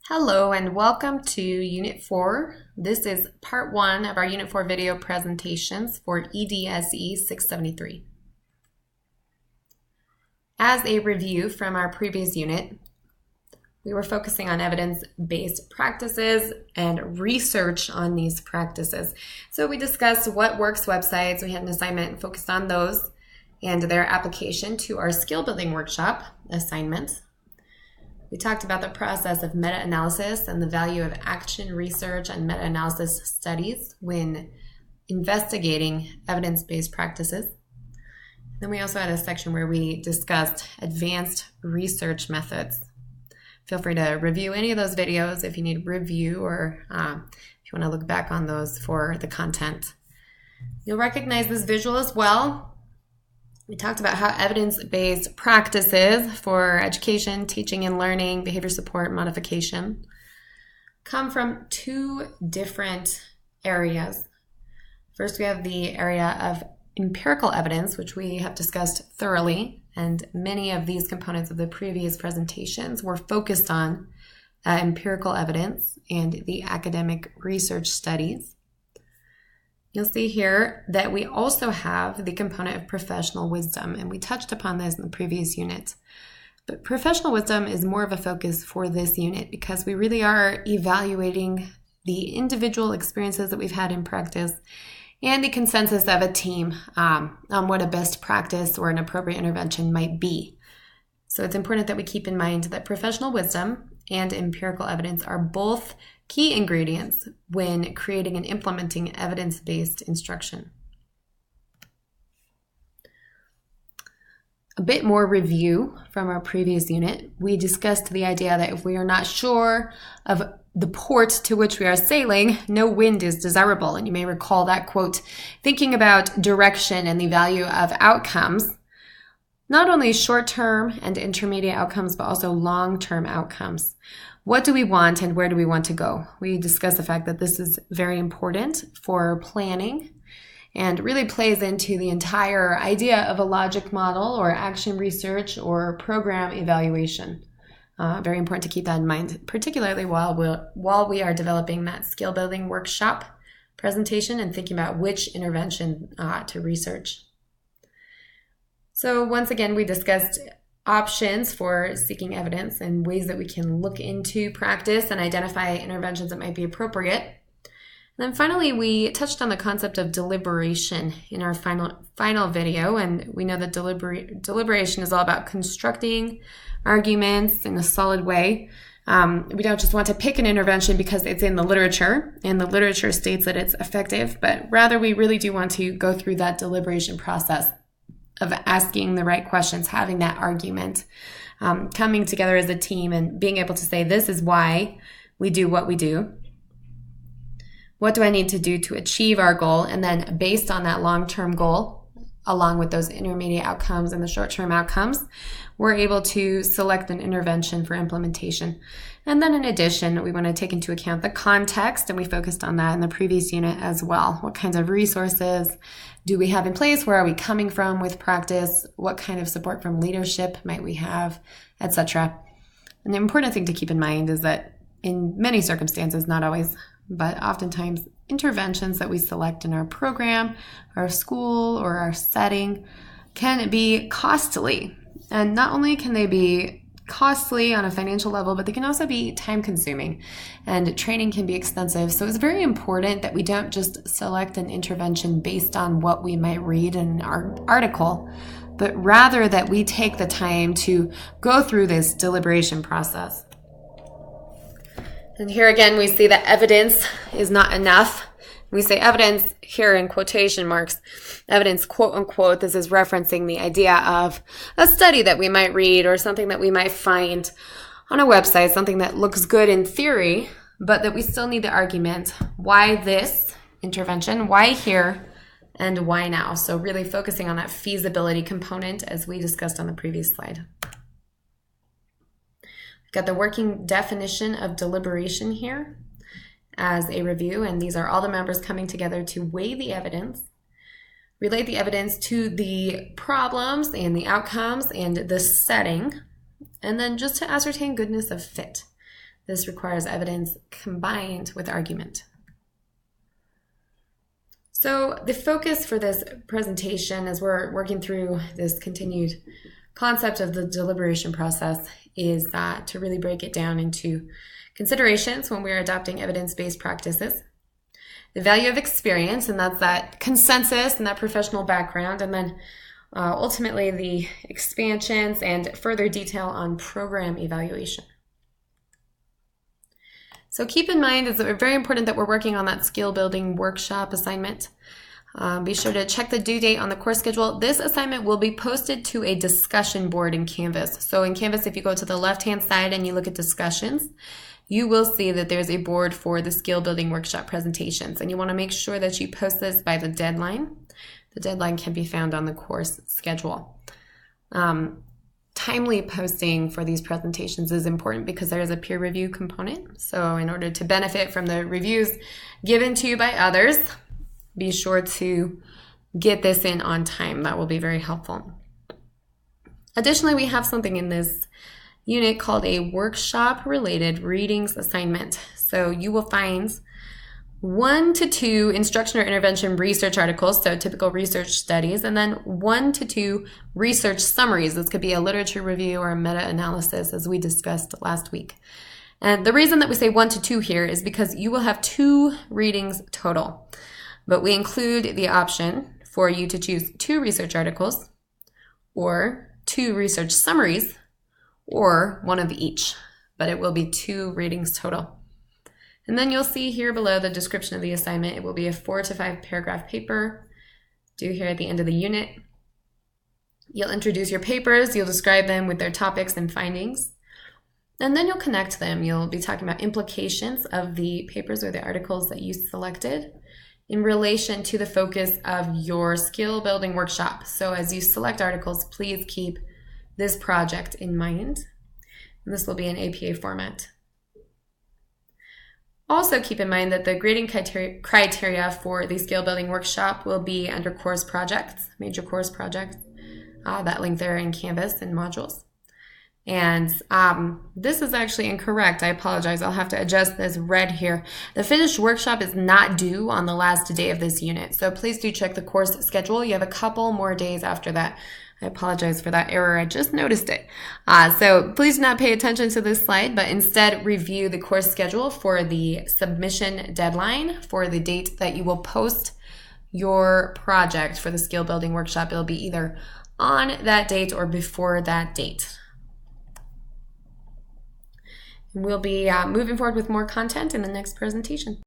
Hello and welcome to Unit 4. This is part 1 of our Unit 4 video presentations for EDSE 673. As a review from our previous unit, we were focusing on evidence-based practices and research on these practices. So we discussed what works websites. We had an assignment focused on those and their application to our skill building workshop assignment. We talked about the process of meta-analysis and the value of action research and meta-analysis studies when investigating evidence-based practices. Then we also had a section where we discussed advanced research methods. Feel free to review any of those videos if you need review or if you want to look back on those for the content. You'll recognize this visual as well. We talked about how evidence-based practices for education, teaching and learning, behavior support, modification come from two different areas. First, we have the area of empirical evidence, which we have discussed thoroughly, and many of these components of the previous presentations were focused on empirical evidence and the academic research studies. You'll see here that we also have the component of professional wisdom, and we touched upon this in the previous unit. But professional wisdom is more of a focus for this unit because we really are evaluating the individual experiences that we've had in practice and the consensus of a team on what a best practice or an appropriate intervention might be. So it's important that we keep in mind that professional wisdom and empirical evidence are both key ingredients when creating and implementing evidence-based instruction. A bit more review from our previous unit. We discussed the idea that if we are not sure of the port to which we are sailing, no wind is desirable. And you may recall that quote, thinking about direction and the value of outcomes, not only short-term and intermediate outcomes, but also long-term outcomes. What do we want and where do we want to go? We discussed the fact that this is very important for planning and really plays into the entire idea of a logic model or action research or program evaluation. Very important to keep that in mind, particularly while we are developing that skill building workshop presentation and thinking about which intervention to research. So once again, we discussed options for seeking evidence and ways that we can look into practice and identify interventions that might be appropriate. And then finally, we touched on the concept of deliberation in our final video, and we know that deliberation is all about constructing arguments in a solid way. We don't just want to pick an intervention because it's in the literature, and the literature states that it's effective, but rather we really do want to go through that deliberation process of asking the right questions, having that argument, coming together as a team and being able to say, this is why we do what we do. What do I need to do to achieve our goal? And then based on that long-term goal, along with those intermediate outcomes and the short-term outcomes, we're able to select an intervention for implementation. And then in addition, we want to take into account the context, and we focused on that in the previous unit as well. What kinds of resources do we have in place? Where are we coming from with practice? What kind of support from leadership might we have, etc. And the important thing to keep in mind is that in many circumstances, not always, but oftentimes interventions that we select in our program, our school, or our setting can be costly. And not only can they be costly on a financial level, but they can also be time consuming and training can be extensive. So it's very important that we don't just select an intervention based on what we might read in our article, but rather that we take the time to go through this deliberation process. And here again, we see that evidence is not enough. We say evidence here in quotation marks, evidence quote unquote. This is referencing the idea of a study that we might read or something that we might find on a website, something that looks good in theory, but that we still need the argument. Why this intervention? Why here? And why now? So really focusing on that feasibility component as we discussed on the previous slide. We've got the working definition of deliberation here as a review, and these are all the members coming together to weigh the evidence, relate the evidence to the problems and the outcomes and the setting, and then just to ascertain goodness of fit. This requires evidence combined with argument. So the focus for this presentation, as we're working through this continued concept of the deliberation process, is to really break it down into considerations when we're adopting evidence-based practices, the value of experience, and that's that consensus and that professional background, and then ultimately the expansions and further detail on program evaluation. So keep in mind, it's very important that we're working on that skill building workshop assignment. Be sure to check the due date on the course schedule. This assignment will be posted to a discussion board in Canvas. So in Canvas, if you go to the left-hand side and you look at discussions, you will see that there's a board for the skill building workshop presentations. And you want to make sure that you post this by the deadline. The deadline can be found on the course schedule. Timely posting for these presentations is important because there is a peer review component. So in order to benefit from the reviews given to you by others, be sure to get this in on time. That will be very helpful. Additionally, we have something in this unit called a workshop-related readings assignment. So you will find 1 to 2 instruction or intervention research articles, so typical research studies, and then 1 to 2 research summaries. This could be a literature review or a meta-analysis, as we discussed last week. And the reason that we say 1 to 2 here is because you will have 2 readings total, but we include the option for you to choose 2 research articles or 2 research summaries or 1 of each, but it will be 2 readings total. And then you'll see here below the description of the assignment. It will be a 4 to 5 paragraph paper due here at the end of the unit. You'll introduce your papers, you'll describe them with their topics and findings, and then you'll connect them. You'll be talking about implications of the papers or the articles that you selected in relation to the focus of your skill building workshop. So as you select articles, please keep this project in mind. And this will be in APA format. Also keep in mind that the grading criteria for the skill building workshop will be under course projects, major course projects, that link there in Canvas and modules. And this is actually incorrect. I apologize. I'll have to adjust this red here. The finished workshop is not due on the last day of this unit. So please do check the course schedule. You have a couple more days after that. I apologize for that error. I just noticed it. So please do not pay attention to this slide, but instead review the course schedule for the submission deadline for the date that you will post your project for the skill building workshop. It'll be either on that date or before that date. We'll be moving forward with more content in the next presentation.